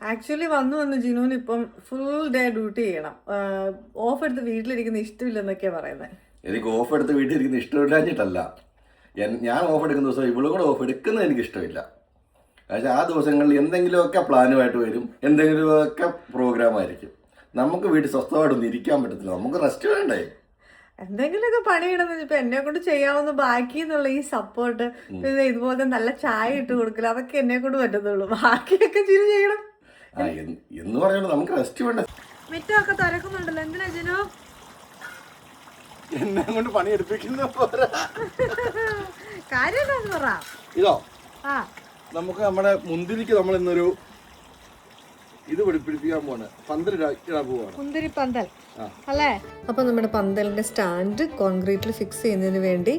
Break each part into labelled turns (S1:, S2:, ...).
S1: Actually വന്ന് ജിനുവിന് ഇപ്പം full day duty ചെയ്യണം. ഓഫ് എടുത്ത് വീട്ടിലിരിക്കുന്ന ഇഷ്ടമില്ലെന്നൊക്കെയാ പറയുന്നത്.
S2: എനിക്ക് ഓഫ് എടുത്ത് വീട്ടിലിരിക്കുന്ന ഇഷ്ടമില്ലാഞ്ഞിട്ടല്ല, ഞാൻ ഓഫ് എടുക്കുന്ന ദിവസം ഇവളും കൂടെ ഓഫ് എടുക്കുന്നത് എനിക്ക് ഇഷ്ടമില്ല. പക്ഷേ ആ ദിവസങ്ങളിൽ എന്തെങ്കിലുമൊക്കെ പ്ലാനുമായിട്ട് വരും, എന്തെങ്കിലുമൊക്കെ പ്രോഗ്രാം ആയിരിക്കും. നമുക്ക് വീട്ടിൽ സ്വസ്ഥമായിട്ടൊന്നും ഇരിക്കാൻ പറ്റത്തില്ല, നമുക്ക് റെസ്റ്റ് വേണ്ടേ.
S1: എന്തെങ്കിലുമൊക്കെ പണിയിടുന്നത് ഇപ്പൊ എന്നെ കൊണ്ട് ചെയ്യാവുന്ന ബാക്കി എന്നുള്ള ഈ സപ്പോർട്ട്, പിന്നെ ഇതുപോലെ നല്ല ചായ ഇട്ട് കൊടുക്കില്ല, അതൊക്കെ എന്നെ കൊണ്ട് പറ്റത്തുള്ളൂ. ബാക്കിയൊക്കെ ജിനു ചെയ്യണം.
S2: എന്ന് പറയുന്നത് നമുക്ക് റെസ്റ്റ് വേണ്ട.
S1: മിറ്റമൊക്കെ തിരക്കുന്നുണ്ടല്ലോ, എന്തിനാ ജിനു
S2: എന്നെ കൊണ്ട് പണി എടുപ്പിക്കുന്ന
S1: കാര്യം എന്താന്ന് പറ.
S2: ഇതോ
S1: ആ
S2: നമുക്ക് നമ്മുടെ മുന്തിരിക്ക് നമ്മൾ ഇന്നൊരു ഇത് പിടിപ്പിക്കാൻ പോവാണ്, പന്തലിടാൻ പോവാണ്,
S1: മുന്തിരി പന്തൽ അല്ലേ. അപ്പോൾ നമ്മുടെ പന്തലിൻ്റെ സ്റ്റാൻഡ് കോൺക്രീറ്റിൽ ഫിക്സ് ചെയ്യുന്നതിന് വേണ്ടി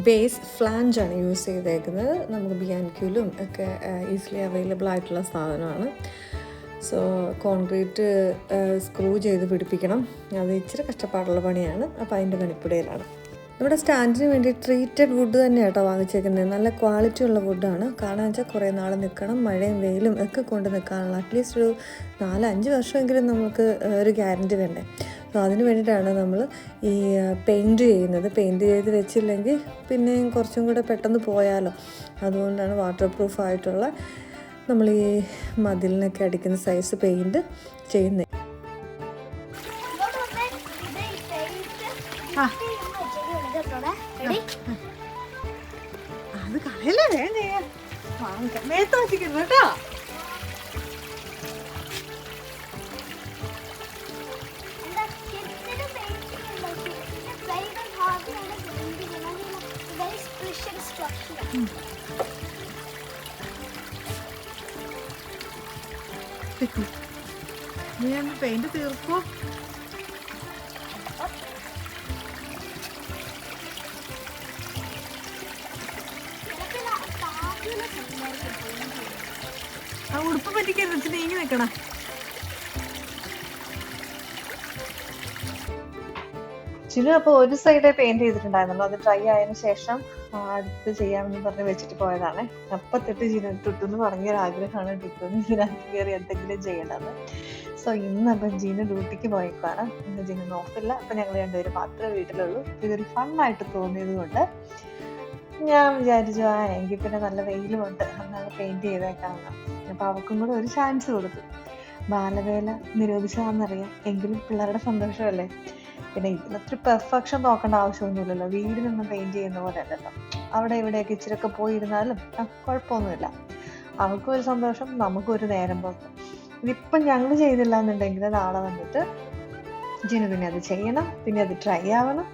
S1: ബേസ് ഫ്ലാഞ്ച് ആണ് യൂസ് ചെയ്തേക്കുന്നത്. നമുക്ക് ബിയാൻക്യൂലും ഒക്കെ ഈസിലി അവൈലബിൾ ആയിട്ടുള്ള സാധനമാണ്. സോ കോൺക്രീറ്റ് സ്ക്രൂ ചെയ്ത് പിടിപ്പിക്കണം, അത് ഇച്ചിരി കഷ്ടപ്പാടുള്ള പണിയാണ്. അപ്പോൾ അതിൻ്റെ പണിപ്പുടയിലാണ്. നമ്മുടെ സ്റ്റാൻഡിന് വേണ്ടി ട്രീറ്റഡ് വുഡ് തന്നെയാണ് കേട്ടോ വാങ്ങിച്ചേക്കുന്നത്. നല്ല ക്വാളിറ്റി ഉള്ള വുഡാണ്. കാണാൻ വെച്ചാൽ കുറേ നാൾ നിൽക്കണം, മഴയും വെയിലും ഒക്കെ കൊണ്ട് നിൽക്കാനുള്ള അറ്റ്ലീസ്റ്റ് ഒരു 4-5 വർഷമെങ്കിലും നമുക്ക് ഒരു ഗ്യാരൻറ്റി വേണ്ടേ. സോ അതിന് വേണ്ടിയിട്ടാണ് നമ്മൾ ഈ പെയിൻറ്റ് ചെയ്യുന്നത്. പെയിൻറ്റ് ചെയ്ത് വെച്ചില്ലെങ്കിൽ പിന്നെയും കുറച്ചും കൂടെ പെട്ടെന്ന് പോയാലോ, അതുകൊണ്ടാണ് വാട്ടർ പ്രൂഫായിട്ടുള്ള നമ്മൾ ഈ മതിലിനൊക്കെ അടിക്കുന്ന സൈസ് പെയിൻറ്റ് ചെയ്യുന്നത്. അത് കളയല്ലേ വേണ്ടേ, മേത്ത് വച്ചിരിക്കുന്നു കേട്ടോ. നീ ഒന്ന് പെയിന്റ് തീർക്കോ. ആ ഉടുപ്പ് പറ്റിക്കരുത്, നീങ്ങി നിൽക്കണം. ചിലു അപ്പോൾ ഒരു സൈഡേ പെയിന്റ് ചെയ്തിട്ടുണ്ടായിരുന്നല്ലോ, അത് ഡ്രൈ ആയതിനു ശേഷം അടുത്ത് ചെയ്യാമെന്ന് പറഞ്ഞ് വെച്ചിട്ട് പോയതാണ്. അപ്പം തൊട്ട് ജിനു ടുട്ടെന്ന് പറഞ്ഞൊരാഗ്രഹമാണ് ടുട്ടെന്ന് ഇതിനകത്ത് കയറി എന്തെങ്കിലും ചെയ്യേണ്ടത്. സോ ഇന്ന് അപ്പം ജിനു ഡ്യൂട്ടിക്ക് പോയേക്കാണ്. ഇന്ന് ജിനു നോക്കില്ല. അപ്പം ഞങ്ങൾ രണ്ടുപേരും മാത്രമേ വീട്ടിലുള്ളൂ. ഇതൊരു ഫണ്ണായിട്ട് തോന്നിയത് കൊണ്ട് ഞാൻ വിചാരിച്ചു എങ്കിൽ പിന്നെ നല്ല വെയിലുമുണ്ട്, അന്നാണ് പെയിന്റ് ചെയ്തേക്കാമെന്ന്. അപ്പം അവൾക്കും കൂടെ ഒരു ചാൻസ് കൊടുത്തു. ബാലവേല നിരോധിച്ചതാണെന്നറിയാം, എങ്കിലും പിള്ളേരുടെ സന്തോഷമല്ലേ. പിന്നെ ഇതിലൊത്തിരി പെർഫെക്ഷൻ നോക്കേണ്ട ആവശ്യമൊന്നുമില്ലല്ലോ, വീടിനൊന്നും പെയിന്റ് ചെയ്യുന്ന പോലെ അല്ലല്ലോ. അവിടെ ഇവിടെയൊക്കെ ഇച്ചിരിയൊക്കെ പോയിരുന്നാലും കുഴപ്പമൊന്നുമില്ല. അവൾക്കും ഒരു സന്തോഷം, നമുക്കും ഒരു നേരം പോക്ക്. ഇതിപ്പം ഞങ്ങൾ ചെയ്തില്ല എന്നുണ്ടെങ്കിൽ നാളെ വന്നിട്ട് ജിനു പിന്നെ അത് ചെയ്യണം, പിന്നെ അത് ട്രൈ ആവണം.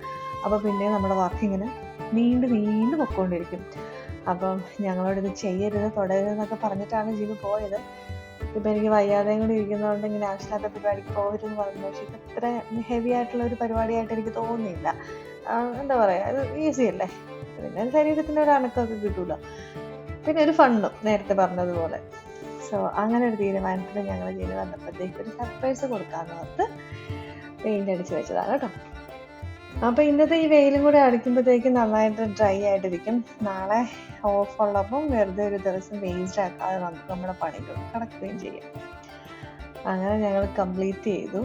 S1: അപ്പോൾ പിന്നെ നമ്മുടെ വർക്ക് ഇങ്ങനെ നീണ്ടു പൊക്കോണ്ടിരിക്കും. അപ്പം ഞങ്ങളോടിത് ചെയ്യരുത് തുടരുതെന്നൊക്കെ പറഞ്ഞിട്ടാണ് ജിനു പോയത്. ഇപ്പം എനിക്ക് വയ്യാതെയും കൂടി ഇരിക്കുന്നതുകൊണ്ട് ഇങ്ങനെ ആവശ്യമില്ലാത്ത പരിപാടിക്ക് പോകരുതെന്ന് പറഞ്ഞു. പക്ഷെ ഇത് ഇത്ര ഹെവി ആയിട്ടുള്ള ഒരു പരിപാടിയായിട്ട് എനിക്ക് തോന്നുന്നില്ല. എന്താ പറയുക, അത് ഈസി അല്ലേ, പിന്നെ ശരീരത്തിൻ്റെ ഒരു അനക്കമൊക്കെ കിട്ടൂല, പിന്നെ ഒരു ഫണ്ണും നേരത്തെ പറഞ്ഞതുപോലെ. സോ അങ്ങനെ ഒരു തീരുമാനത്തിൽ ഞങ്ങൾ ജിനു വന്നപ്പോഴത്തേക്ക് ഒരു സർപ്രൈസ് കൊടുക്കാമെന്ന് ഓർത്ത് പെയിൻ്റ് അടിച്ച് വെച്ചതാണ് കേട്ടോ. അപ്പോൾ ഇന്നത്തെ ഈ വെയിലും കൂടെ അടിക്കുമ്പോഴത്തേക്കും നന്നായിട്ട് ഡ്രൈ ആയിട്ടിരിക്കും. നാളെ ഓഫ് ഉള്ളപ്പം വെറുതെ ഒരു ദിവസം വേസ്റ്റ് ആക്കാതെ നമുക്ക് നമ്മുടെ പണികൾ കിടക്കുകയും ചെയ്യും. അങ്ങനെ ഞങ്ങൾ കംപ്ലീറ്റ് ചെയ്തു.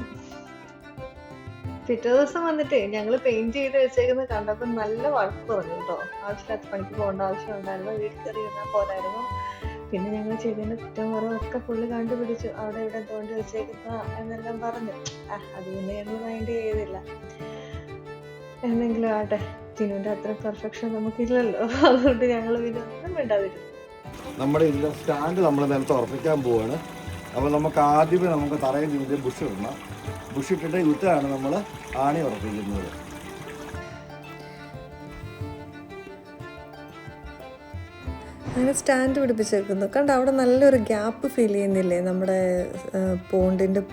S1: പിറ്റേ ദിവസം വന്നിട്ട് ഞങ്ങൾ പെയിന്റ് ചെയ്ത് വെച്ചേക്കുന്നത് കണ്ടപ്പോൾ നല്ല വഴക്ക് പറഞ്ഞു കേട്ടോ. ആവശ്യമില്ലാത്ത പണിക്ക് പോകേണ്ട ആവശ്യം ഉണ്ടായിരുന്നു, വീട്ടിൽ കയറി ഇരുന്നാൽ പോരായിരുന്നു. പിന്നെ ഞങ്ങൾ ചെയ്തതിൻ്റെ കുറ്റം കുറവൊക്കെ ഫുള്ള് കണ്ടുപിടിച്ചു, അവിടെ ഇവിടെ എന്തുകൊണ്ട് വെച്ചേക്കുന്ന എന്നെല്ലാം പറഞ്ഞു. അത് പിന്നെ ഞങ്ങൾ മൈൻഡ് ചെയ്തില്ല. എന്തെങ്കിലും ആട്ടെ, ജിനുവിൻ്റെ അത്ര പെർഫെക്ഷൻ നമുക്കില്ലല്ലോ, അതുകൊണ്ട് ഞങ്ങൾ ഇതൊന്നും വേണ്ടാതിരുന്നു.
S2: നമ്മുടെ ഇതിലെ സ്റ്റാൻഡ് നമ്മൾ നിലത്ത് ഉറപ്പിക്കാൻ പോവാണ്. അപ്പോൾ നമുക്ക് ആദ്യമേ നമുക്ക് തറയിൽ നിന്ന് ബുഷ് ഇടണം. ബുഷ് ഇട്ടിട്ട് യുദ്ധമാണ് നമ്മൾ ആണി ഉറപ്പിക്കുന്നത്.
S1: അങ്ങനെ സ്റ്റാൻഡ് പിടിപ്പിച്ചേക്കുന്നു. കണ്ട അവിടെ നല്ലൊരു ഗ്യാപ്പ് ഫീൽ ചെയ്യുന്നില്ലേ, നമ്മുടെ പോണ്ടിൻ്റെ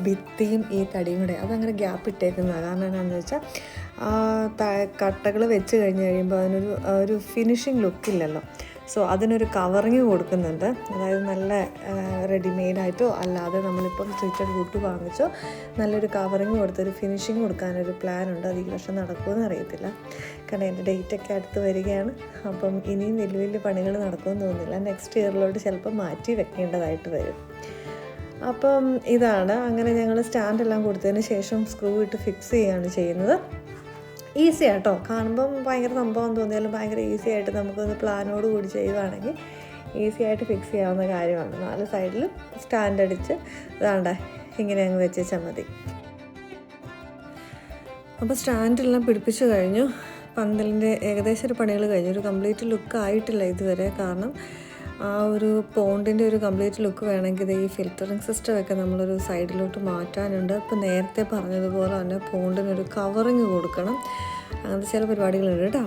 S1: ഭിത്തിയും ഈ തടിയും കൂടെ അതങ്ങനെ ഗ്യാപ്പ് ഇട്ടേക്കുന്നതാണ്. കാരണം എന്താണെന്ന് വെച്ചാൽ കട്ടകൾ വെച്ച് കഴിഞ്ഞ് കഴിയുമ്പോൾ അതിനൊരു ഫിനിഷിങ് ലുക്കില്ലല്ലോ. സോ അതിനൊരു കവറിങ് കൊടുക്കുന്നുണ്ട്. അതായത് നല്ല റെഡിമെയ്ഡായിട്ടോ അല്ലാതെ നമ്മളിപ്പം ട്രീറ്റഡ് വുഡ് വാങ്ങിച്ചോ നല്ലൊരു കവറിങ് കൊടുത്തൊരു ഫിനിഷിങ് കൊടുക്കാനൊരു പ്ലാനുണ്ട്. അത് ഈ വർഷം നടക്കുമെന്ന് അറിയത്തില്ല, കാരണം എൻ്റെ ഡേറ്റൊക്കെ അടുത്ത് വരികയാണ്. അപ്പം ഇനിയും വലിയ വലിയ പണികൾ നടക്കുമെന്ന് തോന്നുന്നില്ല. നെക്സ്റ്റ് ഇയറിലോട്ട് ചിലപ്പോൾ മാറ്റി വെക്കേണ്ടതായിട്ട് വരും. അപ്പം ഇതാണ്, അങ്ങനെ ഞങ്ങൾ സ്റ്റാൻഡെല്ലാം കൊടുത്തതിന് ശേഷം സ്ക്രൂ ഇട്ട് ഫിക്സ് ചെയ്യുകയാണ് ചെയ്യുന്നത്. ഈസി ആട്ടോ, കാണുമ്പം ഭയങ്കര സംഭവം തോന്നിയാലും ഭയങ്കര ഈസി ആയിട്ട് നമുക്കൊന്ന് പ്ലാനോട് കൂടി ചെയ്യുവാണെങ്കിൽ ഈസി ആയിട്ട് ഫിക്സ് ചെയ്യാവുന്ന കാര്യമാണ്. 4 സൈഡിൽ സ്റ്റാൻഡ് അടിച്ച് ഇതാണ്ട ഇങ്ങനെ അങ്ങ് വെച്ചാൽ മതി. അപ്പോൾ സ്റ്റാൻഡെല്ലാം പിടിപ്പിച്ച് കഴിഞ്ഞു. പന്തലിൻ്റെ ഏകദേശം ഒരു പണികൾ കഴിഞ്ഞു. ഒരു കംപ്ലീറ്റ് ലുക്ക് ആയിട്ടില്ല ഇതുവരെ, കാരണം ആ ഒരു പോണ്ടിൻ്റെ ഒരു കംപ്ലീറ്റ് ലുക്ക് വേണമെങ്കിൽ ഈ ഫിൽറ്ററിങ് സിസ്റ്റമൊക്കെ നമ്മളൊരു സൈഡിലോട്ട് മാറ്റാനുണ്ട്. ഇപ്പോൾ നേരത്തെ പറഞ്ഞതുപോലെ തന്നെ പോണ്ടിനൊരു കവറിങ് കൊടുക്കണം, അങ്ങനത്തെ ചില പരിപാടികളുണ്ട് കേട്ടോ.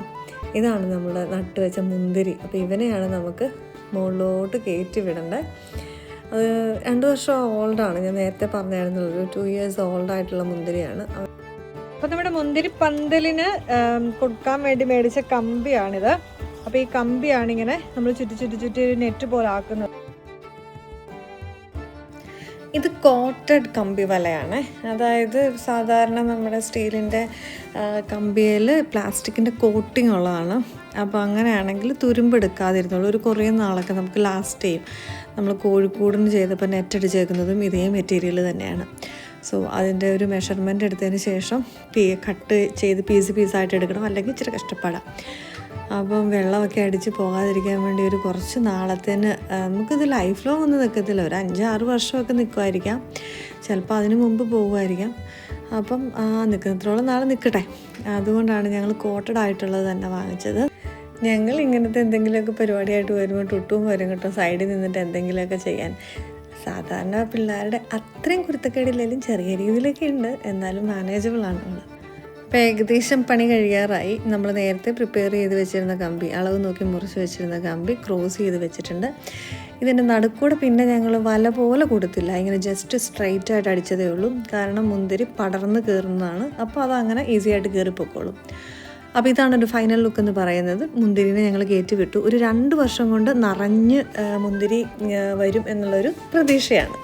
S1: ഇതാണ് നമ്മൾ നട്ട് വെച്ച മുന്തിരി. അപ്പോൾ ഇവനെയാണ് നമുക്ക് മുകളിലോട്ട് കയറ്റി വിടേണ്ടത്. അത് 2 വർഷം ഓൾഡാണ്, ഞാൻ നേരത്തെ പറഞ്ഞായിരുന്നുള്ളൂ, ഒരു 2 years ഓൾഡായിട്ടുള്ള മുന്തിരിയാണ്. അപ്പോൾ നമ്മുടെ മുന്തിരി പന്തലിന് കൊടുക്കാൻ വേണ്ടി മേടിച്ച കമ്പിയാണിത്. അപ്പോൾ ഈ കമ്പിയാണ് ഇങ്ങനെ നമ്മൾ ചുറ്റി ഒരു നെറ്റ് പോലെ ആക്കുന്നത്. ഇത് കോട്ടഡ് കമ്പി വലയാണ്. അതായത് സാധാരണ നമ്മുടെ സ്റ്റീലിൻ്റെ കമ്പിയിൽ പ്ലാസ്റ്റിക്കിൻ്റെ കോട്ടിംഗ് ഉള്ളതാണ്. അപ്പോൾ അങ്ങനെയാണെങ്കിൽ തുരുമ്പെടുക്കാതിരുന്നുള്ളൂ, ഒരു കുറേ നാളൊക്കെ നമുക്ക് ലാസ്റ്റ് ചെയ്യും. നമ്മൾ കോഴിക്കോടിന് ചെയ്തപ്പോൾ നെറ്റ് അടിച്ചേക്കുന്നതും ഇതേ മെറ്റീരിയൽ തന്നെയാണ്. സോ അതിൻ്റെ ഒരു മെഷർമെൻറ്റ് എടുത്തതിന് ശേഷം കട്ട് ചെയ്ത് പീസായിട്ട് എടുക്കണം, അല്ലെങ്കിൽ ഇച്ചിരി കഷ്ടപ്പാടാം. അപ്പം വെള്ളമൊക്കെ അടിച്ച് പോകാതിരിക്കാൻ വേണ്ടി ഒരു കുറച്ച് നാളത്തേന്, നമുക്കിത് ലൈഫ് ലോങ് ഒന്നും നിൽക്കത്തില്ല, ഒരു 5-6 വർഷമൊക്കെ നിൽക്കുമായിരിക്കാം, ചിലപ്പോൾ അതിന് മുമ്പ് പോകുമായിരിക്കാം. അപ്പം നിൽക്കുന്നത്രോളം നാളെ നിൽക്കട്ടെ, അതുകൊണ്ടാണ് ഞങ്ങൾ കോട്ടഡ് ആയിട്ടുള്ളത് തന്നെ വാങ്ങിച്ചത്. ഞങ്ങൾ ഇങ്ങനത്തെ എന്തെങ്കിലുമൊക്കെ പരിപാടിയായിട്ട് വരുമ്പോൾ ടുട്ടും വരും കേട്ടോ, സൈഡിൽ നിന്നിട്ട് എന്തെങ്കിലുമൊക്കെ ചെയ്യാൻ. സാധാരണ പിള്ളേരുടെ അത്രയും കുരുത്തക്കേടില്ലെങ്കിലും ചെറിയ രീതിയിലൊക്കെ ഉണ്ട്, എന്നാലും മാനേജബിളാണ് നമ്മൾ. അപ്പോൾ ഏകദേശം പണി കഴിയാറായി. നമ്മൾ നേരത്തെ പ്രിപ്പയർ ചെയ്ത് വെച്ചിരുന്ന കമ്പി, അളവ് നോക്കി മുറിച്ച് വെച്ചിരുന്ന കമ്പി ക്രോസ് ചെയ്ത് വെച്ചിട്ടുണ്ട്. ഇതിൻ്റെ നടുക്കൂടെ പിന്നെ ഞങ്ങൾ വല പോലെ കൊടുത്തില്ല, ഇങ്ങനെ ജസ്റ്റ് സ്ട്രൈറ്റ് ആയിട്ട് അടിച്ചതേ ഉള്ളൂ, കാരണം മുന്തിരി പടർന്ന് കയറുന്നതാണ്. അപ്പോൾ അതങ്ങനെ ഈസി ആയിട്ട് കയറിപ്പോക്കോളും. അപ്പോൾ ഇതാണ് ഒരു ഫൈനൽ ലുക്ക് എന്ന് പറയുന്നത്. മുന്തിരിനെ ഞങ്ങൾ കയറ്റി വിട്ടു. ഒരു 2 വർഷം കൊണ്ട് നിറഞ്ഞ് മുന്തിരി വരും എന്നുള്ളൊരു പ്രതീക്ഷയാണ്.